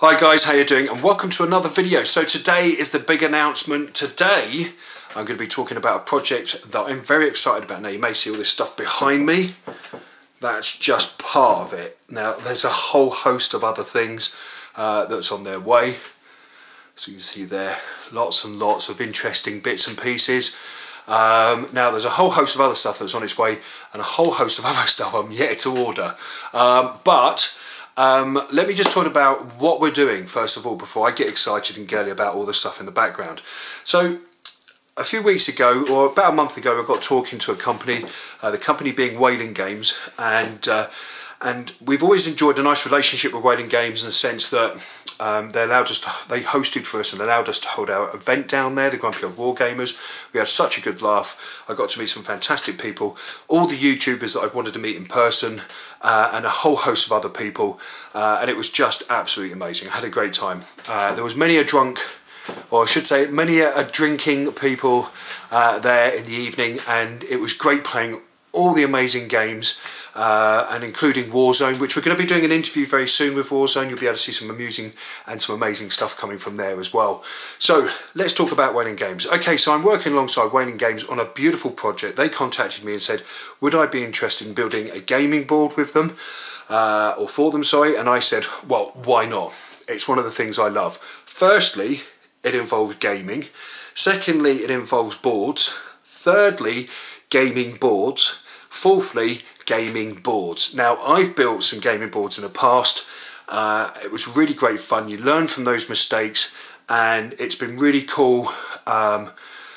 Hi guys, how you doing? And welcome to another video. So today is the big announcement. Today I'm going to be talking about a project that I'm very excited about. Now you may see all this stuff behind me. That's just part of it. Now there's a whole host of other things that's on their way. So you can see there lots and lots of interesting bits and pieces. Now there's a whole host of other stuff that's on its way and a whole host of other stuff I'm yet to order. Let me just talk about what we're doing first of all before I get excited and girly about all the stuff in the background. So a few weeks ago, or about a month ago, I got talking to a company, the company being Whaling Games, and we've always enjoyed a nice relationship with Whaling Games in the sense that they hosted for us and allowed us to hold our event down there, the Grumpy Old War Gamers. We had such a good laugh. I got to meet some fantastic people, all the YouTubers that I've wanted to meet in person, and a whole host of other people, and it was just absolutely amazing. I had a great time. There was many a drunk, or I should say many a drinking people there in the evening, and it was great playing all the amazing games, and including Warzone, which we're going to be doing an interview very soon with Warzone. You'll be able to see some amusing and some amazing stuff coming from there as well. So let's talk about Whaling Games. Okay, so I'm working alongside Whaling Games on a beautiful project. They contacted me and said, would I be interested in building a gaming board with them, or for them, sorry, and I said, well, why not? It's one of the things I love. Firstly, it involves gaming. Secondly, it involves boards. Thirdly, gaming boards. Fourthly, gaming boards. Now, I've built some gaming boards in the past. It was really great fun. You learn from those mistakes, and it's been really cool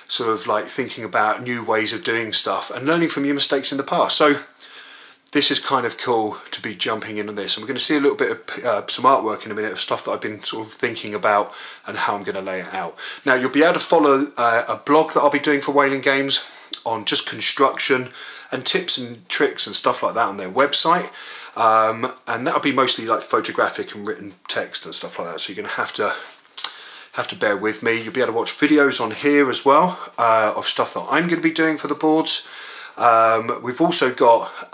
sort of like thinking about new ways of doing stuff and learning from your mistakes in the past. So this is kind of cool to be jumping in on this, and we're going to see a little bit of some artwork in a minute of stuff that I've been sort of thinking about and how I'm going to lay it out. Now you'll be able to follow a blog that I'll be doing for Whaling Games on just construction and tips and tricks and stuff like that on their website, and that'll be mostly like photographic and written text and stuff like that, so you're going to have to bear with me. You'll be able to watch videos on here as well of stuff that I'm going to be doing for the boards. We've also got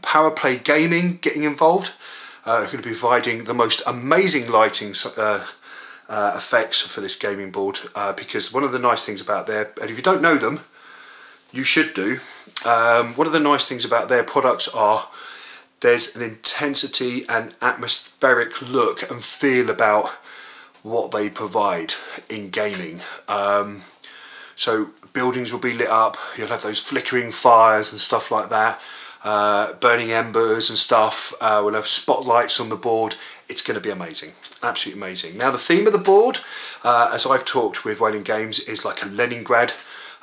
Power Play Gaming getting involved, going to be providing the most amazing lighting effects for this gaming board, because one of the nice things about and if you don't know them, you should do, one of the nice things about their products are there's an intensity and atmospheric look and feel about what they provide in gaming. So buildings will be lit up, you'll have those flickering fires and stuff like that, burning embers and stuff. We'll have spotlights on the board. It's going to be amazing, absolutely amazing. Now the theme of the board, as I've talked with Whaling Games, is like a Leningrad,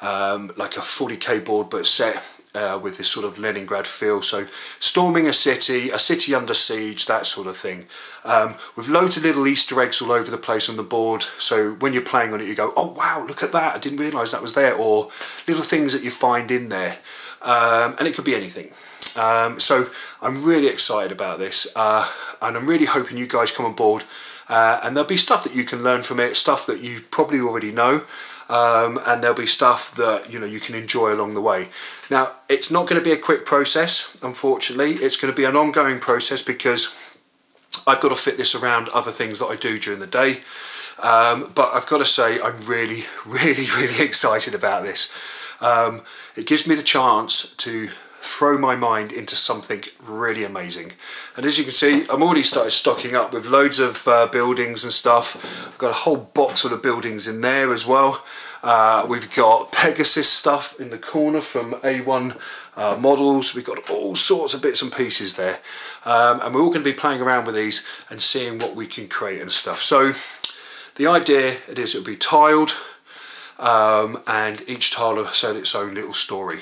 like a 40k board but set with this sort of Leningrad feel, so storming a city under siege, that sort of thing, with loads of little Easter eggs all over the place on the board, so when you're playing on it you go, oh wow, look at that, I didn't realise that was there, or little things that you find in there, and it could be anything. So I'm really excited about this, and I'm really hoping you guys come on board, and there'll be stuff that you can learn from it, stuff that you probably already know, and there'll be stuff that you can enjoy along the way. Now it's not going to be a quick process, unfortunately. It's going to be an ongoing process because I've got to fit this around other things that I do during the day, but I've got to say I'm really excited about this. It gives me the chance to throw my mind into something really amazing, and as you can see I'm already started stocking up with loads of buildings and stuff. I've got a whole box of the buildings in there as well. We've got Pegasus stuff in the corner from A1 models. We've got all sorts of bits and pieces there, and we're all going to be playing around with these and seeing what we can create and stuff. So the idea it'll be tiled, and each tile will have its own little story.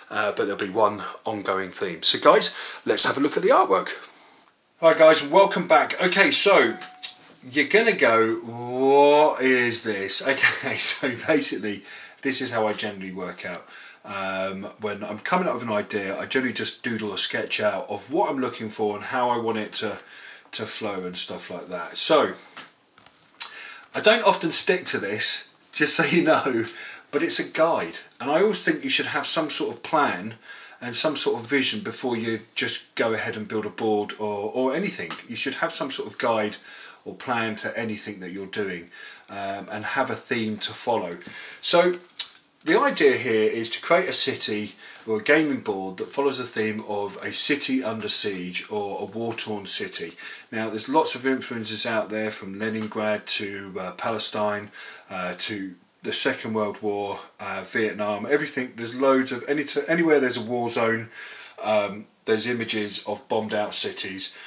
But there'll be one ongoing theme. So guys, let's have a look at the artwork. Hi guys, welcome back. Okay, so you're gonna go, what is this? Okay, so basically this is how I generally work out. When I'm coming up with an idea, I generally just doodle a sketch out of what I'm looking for and how I want it to flow and stuff like that. So I don't often stick to this, just so you know, but it's a guide, and I always think you should have some sort of plan and some sort of vision before you just go ahead and build a board or anything. You should have some sort of guide or plan to anything that you're doing, and have a theme to follow. So the idea here is to create a city or a gaming board that follows the theme of a city under siege or a war-torn city. Now there's lots of influences out there, from Leningrad to Palestine to the Second World War, Vietnam, everything. There's loads of, anywhere there's a war zone, there's images of bombed out cities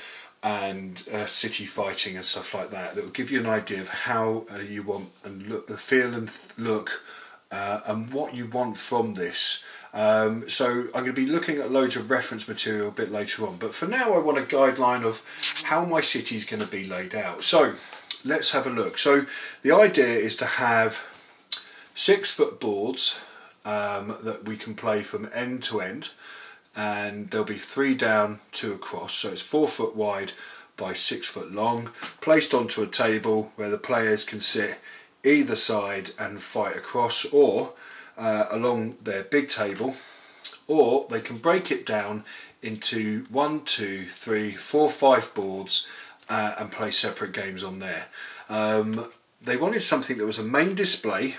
and city fighting and stuff like that. That will give you an idea of how you want and look, feel and look, and what you want from this. So I'm going to be looking at loads of reference material a bit later on, but for now I want a guideline of how my city is going to be laid out. So let's have a look. So the idea is to have 6-foot boards that we can play from end to end, and there'll be 3 down, 2 across, so it's 4 foot wide by 6 foot long, placed onto a table where the players can sit either side and fight across, or along their big table, or they can break it down into 1, 2, 3, 4, 5 boards and play separate games on there. They wanted something that was a main display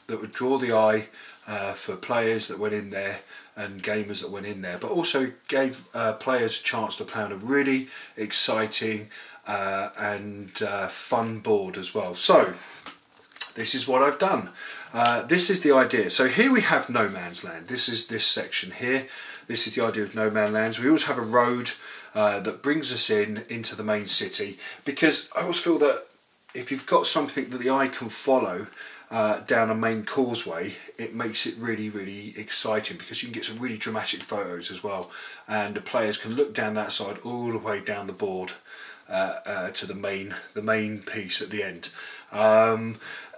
that would draw the eye for players that went in there and gamers that went in there, but also gave players a chance to play on a really exciting and fun board as well. So this is what I've done. This is the idea. So here we have no man's land. This is this section here. This is the idea of no man's land. We always have a road that brings us into the main city, because I always feel that if you've got something that the eye can follow down a main causeway, it makes it really, really exciting, because you can get some really dramatic photos as well, and the players can look down that side all the way down the board to the main piece at the end.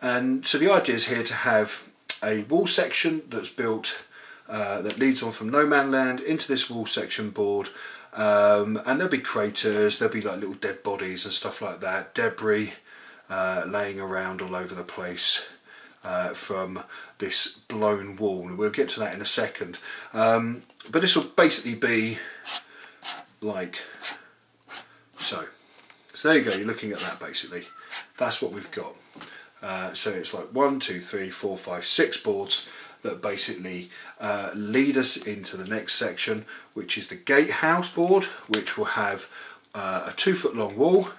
And so the idea is here to have a wall section that's built that leads on from no man land into this wall section board, and there'll be craters, there'll be like little dead bodies and stuff like that, debris laying around all over the place from this blown wall, and we'll get to that in a second. But this will basically be like so. So there you go, you're looking at that basically. That's what we've got. So it's like 1, 2, 3, 4, 5, 6 boards that basically lead us into the next section, which is the gatehouse board, which will have a 2 foot long wall,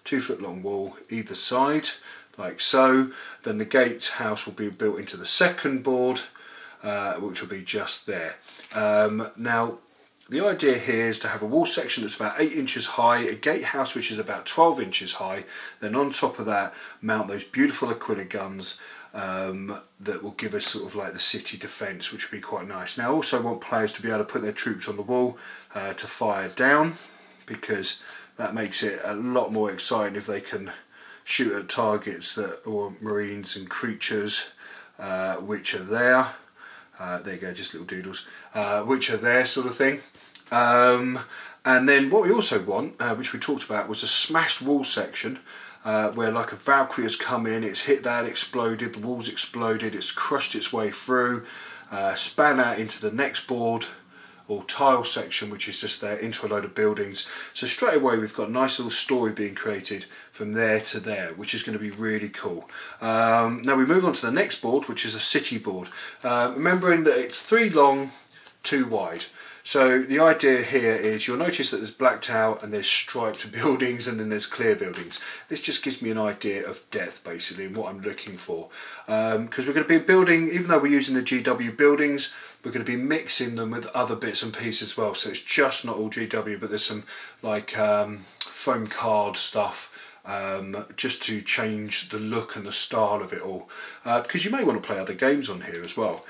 2 foot long wall either side, like so. Then the gatehouse will be built into the second board, which will be just there. Now the idea here is to have a wall section that's about 8 inches high, a gatehouse which is about 12 inches high, then on top of that mount those beautiful Aquila guns that will give us sort of like the city defence, which will be quite nice. Now I also want players to be able to put their troops on the wall to fire down, because that makes it a lot more exciting if they can shoot at targets that, or marines and creatures which are there. There you go, just little doodles, which are there, sort of thing. And then what we also want, which we talked about, was a smashed wall section where like a Valkyrie has come in, it's hit that, exploded, the wall's exploded, it's crushed its way through, span out into the next board or tile section, which is just there, into a load of buildings. So straight away we've got a nice little story being created from there to there, which is going to be really cool. Now we move on to the next board, which is a city board, remembering that it's 3 long, 2 wide. So the idea here is, you'll notice that there's blacked out and there's striped buildings and then there's clear buildings. This just gives me an idea of depth basically and what I'm looking for, because we're going to be building, even though we're using the GW buildings, we're going to be mixing them with other bits and pieces as well. So it's just not all GW, but there's some like foam card stuff, just to change the look and the style of it all, because you may want to play other games on here as well.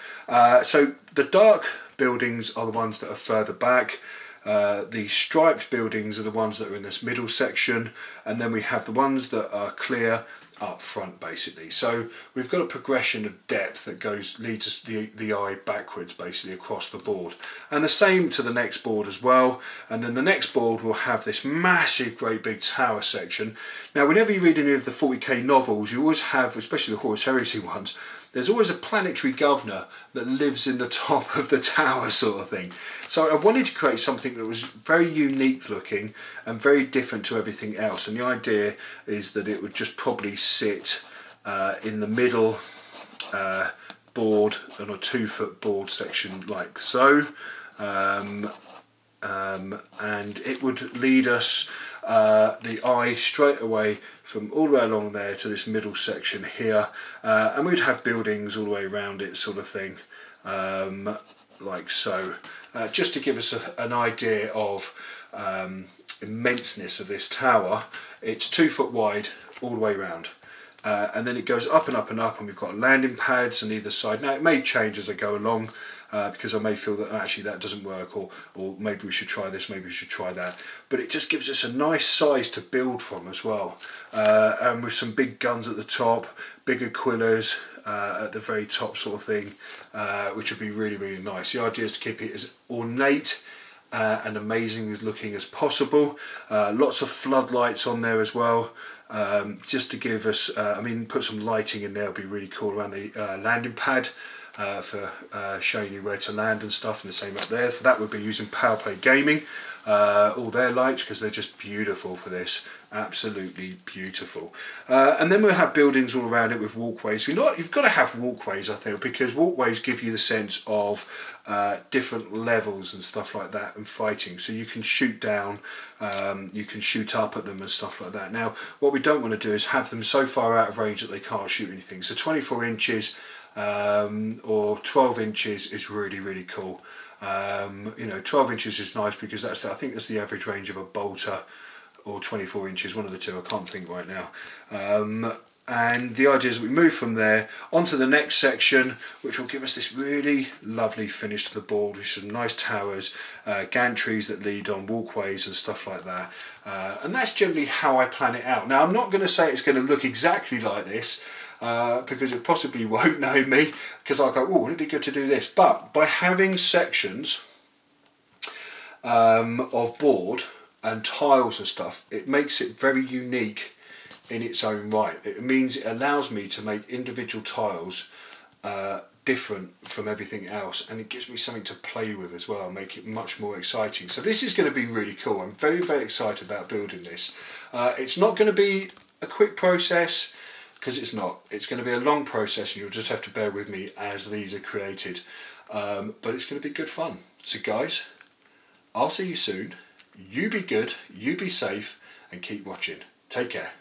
So the dark buildings are the ones that are further back, the striped buildings are the ones that are in this middle section, and then we have the ones that are clear up front basically. So we've got a progression of depth that leads us the eye backwards basically across the board, and the same to the next board as well. And then the next board will have this massive great big tower section. Now whenever you read any of the 40k novels, you always have, especially the Horus Heresy ones, there's always a planetary governor that lives in the top of the tower sort of thing. So I wanted to create something that was very unique looking and very different to everything else, and the idea is that it would just probably sit in the middle board on a 2-foot board section like so, and it would lead us the eye straight away from all the way along there to this middle section here, and we'd have buildings all the way around it sort of thing, like so, just to give us an idea of immenseness of this tower. It's 2 foot wide all the way around. And then it goes up and up and up, and we've got landing pads on either side. Now it may change as I go along, because I may feel that actually that doesn't work, or maybe we should try this, maybe we should try that. But it just gives us a nice size to build from as well, and with some big guns at the top, bigger quillers at the very top sort of thing, which would be really, really nice. The idea is to keep it as ornate and amazing looking as possible. Lots of floodlights on there as well, just to give us, I mean, put some lighting in there would be really cool around the landing pad, for showing you where to land and stuff, and the same up there. For that we'll be using Power Play Gaming, all their lights, because they're just beautiful for this, absolutely beautiful. And then we'll have buildings all around it with walkways. You've got to have walkways, I think, because walkways give you the sense of different levels and stuff like that, and fighting. So you can shoot down, you can shoot up at them and stuff like that. Now what we don't want to do is have them so far out of range that they can't shoot anything. So 24 inches or 12 inches is really, really cool. You know, 12 inches is nice because I think that's the average range of a bolter, or 24 inches, one of the two, I can't think right now. And the idea is we move from there onto the next section, which will give us this really lovely finish to the board with some nice towers, gantries that lead on walkways and stuff like that. And that's generally how I plan it out. Now I'm not going to say it's going to look exactly like this, because it possibly won't know me, because I'll go, oh, it'd be good to do this. But by having sections of board and tiles and stuff, it makes it very unique in its own right. It means it allows me to make individual tiles different from everything else, and it gives me something to play with as well, make it much more exciting. So this is going to be really cool. I'm very, very excited about building this. It's not going to be a quick process, because it's not. It's going to be a long process, and you'll just have to bear with me as these are created. But it's going to be good fun. So guys, I'll see you soon. You be good, you be safe, and keep watching. Take care.